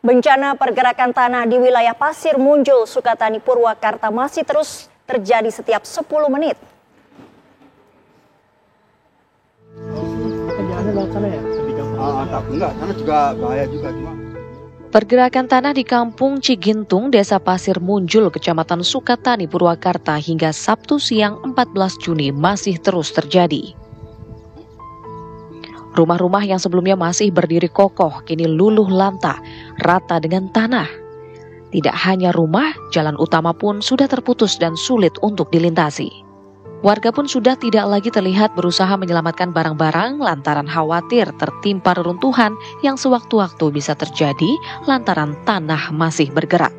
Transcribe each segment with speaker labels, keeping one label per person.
Speaker 1: Bencana pergerakan tanah di wilayah Pasir Munjul, Sukatani, Purwakarta masih terus terjadi setiap 10 menit.
Speaker 2: Pergerakan tanah di Kampung Cigintung, Desa Pasir Munjul, Kecamatan Sukatani, Purwakarta hingga Sabtu siang 14 Juni masih terus terjadi. Rumah-rumah yang sebelumnya masih berdiri kokoh kini luluh lantah, rata dengan tanah. Tidak hanya rumah, jalan utama pun sudah terputus dan sulit untuk dilintasi. Warga pun sudah tidak lagi terlihat berusaha menyelamatkan barang-barang lantaran khawatir tertimpa reruntuhan yang sewaktu-waktu bisa terjadi lantaran tanah masih bergerak.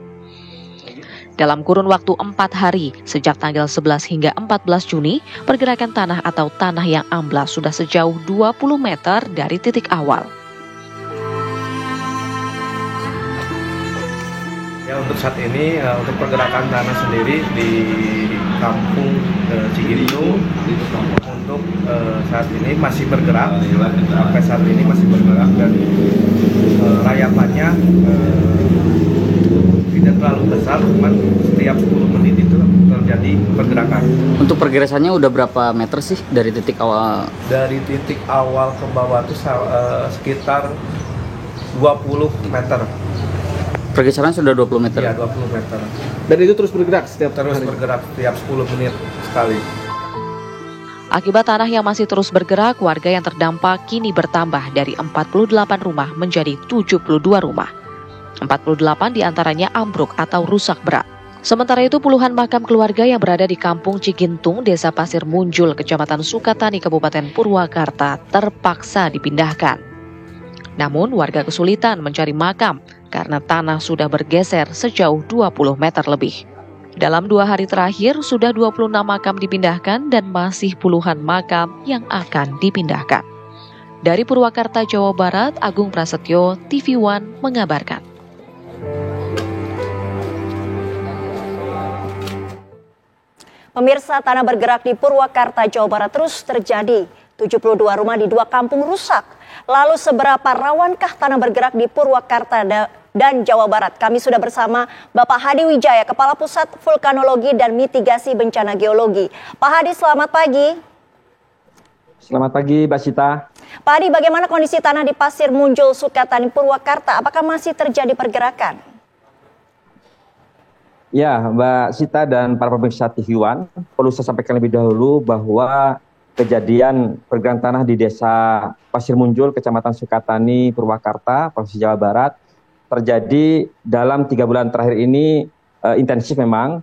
Speaker 2: Dalam kurun waktu 4 hari, sejak tanggal 11 hingga 14 Juni, pergerakan tanah atau tanah yang amblas sudah sejauh 20 meter dari titik awal.
Speaker 3: Ya, untuk saat ini, untuk pergerakan tanah sendiri di Kampung Cigintung, untuk saat ini masih bergerak, sampai saat ini masih bergerak dan rayapannya tidak terlalu besar, cuman setiap 10 menit itu terjadi pergerakan.
Speaker 4: Untuk pergerakannya udah berapa meter sih dari titik awal?
Speaker 3: Dari titik awal ke bawah itu sekitar 20 meter.
Speaker 4: Pergerakan sudah 20 meter?
Speaker 3: Iya, 20 meter.
Speaker 5: Dan itu terus bergerak setiap hari?
Speaker 3: Bergerak setiap 10 menit sekali.
Speaker 2: Akibat tanah yang masih terus bergerak, warga yang terdampak kini bertambah dari 48 rumah menjadi 72 rumah. 48 diantaranya ambruk atau rusak berat. Sementara itu puluhan makam keluarga yang berada di Kampung Cigintung, Desa Pasir Munjul, Kecamatan Sukatani, Kabupaten Purwakarta terpaksa dipindahkan. Namun warga kesulitan mencari makam karena tanah sudah bergeser sejauh 20 meter lebih. Dalam 2 hari terakhir sudah 26 makam dipindahkan dan masih puluhan makam yang akan dipindahkan. Dari Purwakarta, Jawa Barat, Agung Prasetyo, TV One mengabarkan.
Speaker 1: Pemirsa, tanah bergerak di Purwakarta, Jawa Barat terus terjadi. 72 rumah di 2 kampung rusak. Lalu seberapa rawankah tanah bergerak di Purwakarta dan Jawa Barat? Kami sudah bersama Bapak Hadi Wijaya, Kepala Pusat Vulkanologi dan Mitigasi Bencana Geologi. Pak Hadi, selamat pagi.
Speaker 6: Selamat pagi, Mbak Sita.
Speaker 1: Pak Hadi, bagaimana kondisi tanah di Pasir Munjul, Sukatani, Purwakarta? Apakah masih terjadi pergerakan?
Speaker 6: Ya, Mbak Sita dan para pemirsa TV One, perlu saya sampaikan lebih dahulu bahwa kejadian pergerakan tanah di Desa Pasir Munjul, Kecamatan Sukatani, Purwakarta, Provinsi Jawa Barat, terjadi dalam 3 bulan terakhir ini intensif memang.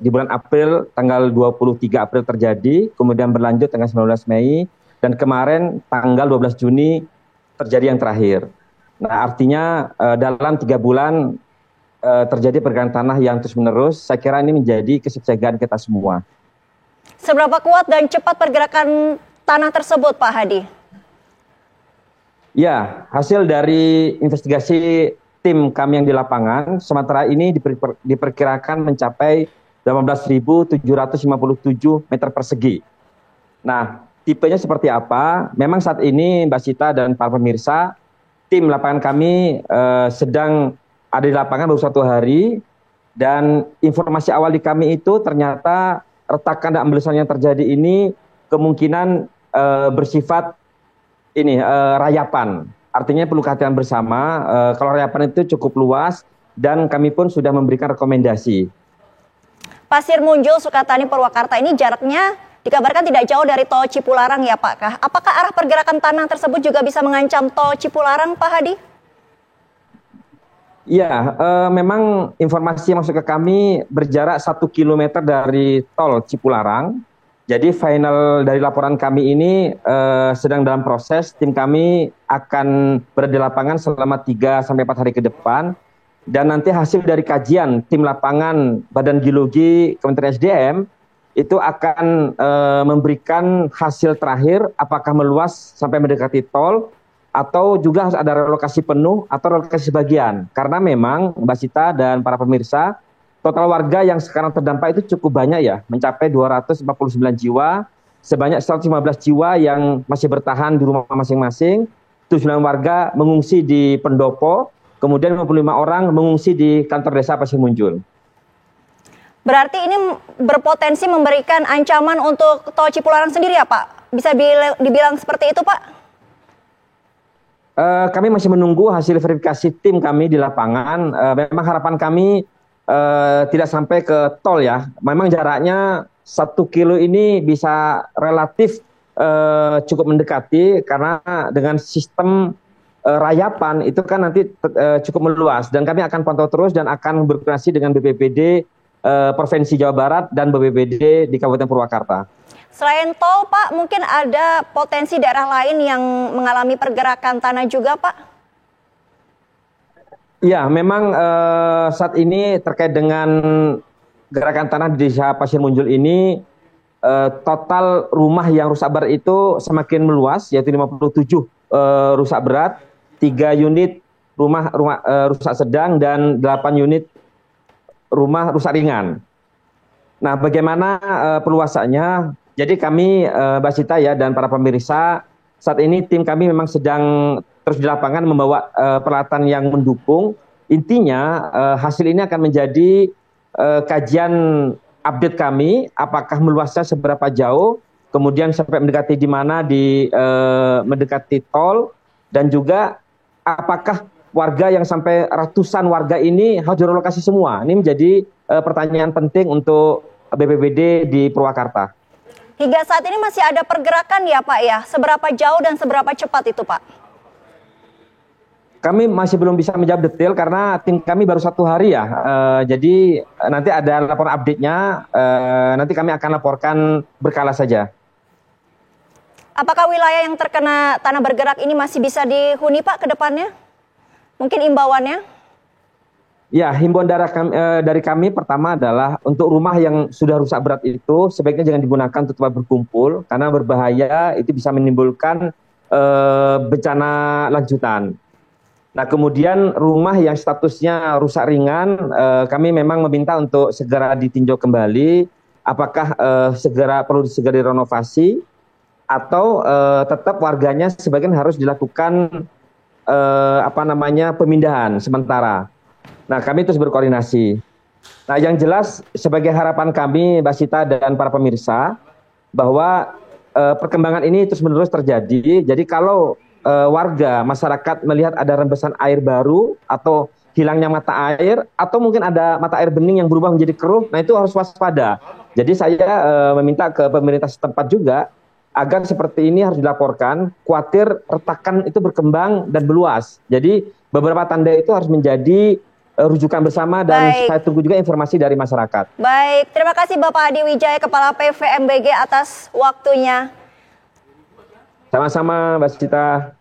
Speaker 6: Di bulan April, tanggal 23 April terjadi, kemudian berlanjut tanggal 19 Mei, dan kemarin tanggal 12 Juni terjadi yang terakhir. Nah, artinya dalam 3 bulan terjadi pergerakan tanah yang terus-menerus. Saya kira ini menjadi kesiapsiagaan kita semua.
Speaker 1: Seberapa kuat dan cepat pergerakan tanah tersebut, Pak Hadi?
Speaker 6: Ya, hasil dari investigasi tim kami yang di lapangan, sementara ini diperkirakan mencapai 18.757 meter persegi. Nah, tipenya seperti apa? Memang saat ini Mbak Sita dan para pemirsa, tim lapangan kami sedang ada di lapangan baru 1 hari, dan informasi awal di kami itu ternyata retakan dan amblesan yang terjadi ini kemungkinan bersifat rayapan. Artinya perlu kehati-hatian bersama. Kalau rayapan itu cukup luas dan kami pun sudah memberikan rekomendasi.
Speaker 1: Pasir Munjul, Sukatani, Purwakarta ini jaraknya dikabarkan tidak jauh dari tol Cipularang ya Pak. Apakah arah pergerakan tanah tersebut juga bisa mengancam tol Cipularang, Pak Hadi?
Speaker 6: Ya, memang informasi yang masuk ke kami berjarak 1 km dari tol Cipularang. Jadi final dari laporan kami ini sedang dalam proses. Tim kami akan berada di lapangan selama 3-4 hari ke depan. Dan nanti hasil dari kajian tim lapangan Badan Geologi Kementerian SDM itu akan memberikan hasil terakhir apakah meluas sampai mendekati tol, atau juga harus ada relokasi penuh atau relokasi sebagian. Karena memang Mbak Sita dan para pemirsa, total warga yang sekarang terdampak itu cukup banyak ya, mencapai 249 jiwa, sebanyak 115 jiwa yang masih bertahan di rumah masing-masing, 79 warga mengungsi di pendopo, kemudian 55 orang mengungsi di kantor desa Pasir Munjul.
Speaker 1: Berarti ini berpotensi memberikan ancaman untuk Tol Cipularang sendiri ya Pak? Bisa dibilang seperti itu Pak?
Speaker 6: Kami masih menunggu hasil verifikasi tim kami di lapangan. Memang harapan kami tidak sampai ke tol ya. Memang jaraknya 1 kilo ini bisa relatif cukup mendekati karena dengan sistem rayapan itu kan nanti cukup meluas. Dan kami akan pantau terus dan akan berkoordinasi dengan BPBD Provinsi Jawa Barat dan BPBD di Kabupaten Purwakarta.
Speaker 1: Selain tol Pak, mungkin ada potensi daerah lain yang mengalami pergerakan tanah juga Pak?
Speaker 6: Ya, memang saat ini terkait dengan gerakan tanah di desa Pasir Munjul ini, total rumah yang rusak berat itu semakin meluas, yaitu 57 rusak berat, 3 unit rumah rusak sedang, dan 8 unit rumah rusak ringan. Nah, bagaimana perluasannya? Jadi kami, Mbak Sita ya, dan para pemirsa, saat ini tim kami memang sedang terus di lapangan membawa peralatan yang mendukung. Intinya hasil ini akan menjadi kajian update kami, apakah meluasnya seberapa jauh, kemudian sampai mendekati di mana mendekati tol, dan juga apakah warga yang sampai ratusan warga ini harus direlokasi semua. Ini menjadi pertanyaan penting untuk BPBD di Purwakarta.
Speaker 1: Hingga saat ini masih ada pergerakan ya Pak ya? Seberapa jauh dan seberapa cepat itu Pak?
Speaker 6: Kami masih belum bisa menjawab detail karena tim kami baru 1 hari ya. Jadi nanti ada laporan update-nya, nanti kami akan laporkan berkala saja.
Speaker 1: Apakah wilayah yang terkena tanah bergerak ini masih bisa dihuni Pak ke depannya? Mungkin imbauannya?
Speaker 6: Ya, himbauan dari kami pertama adalah untuk rumah yang sudah rusak berat itu sebaiknya jangan digunakan untuk tempat berkumpul karena berbahaya, itu bisa menimbulkan bencana lanjutan. Nah, kemudian rumah yang statusnya rusak ringan, kami memang meminta untuk segera ditinjau kembali apakah perlu segera direnovasi atau tetap warganya sebagian harus dilakukan pemindahan sementara. Nah, kami terus berkoordinasi. Nah, yang jelas sebagai harapan kami, Mbak Sita dan para pemirsa, bahwa perkembangan ini terus-menerus terjadi. Jadi kalau warga, masyarakat melihat ada rembesan air baru atau hilangnya mata air, atau mungkin ada mata air bening yang berubah menjadi keruh, nah itu harus waspada. Jadi saya meminta ke pemerintah setempat juga, agar seperti ini harus dilaporkan, khawatir retakan itu berkembang dan meluas. Jadi beberapa tanda itu harus menjadi rujukan bersama dan saya tunggu juga informasi dari masyarakat.
Speaker 1: Baik, terima kasih Bapak Adi Wijaya, Kepala PVMBG atas waktunya.
Speaker 6: Sama-sama Mbak Sita.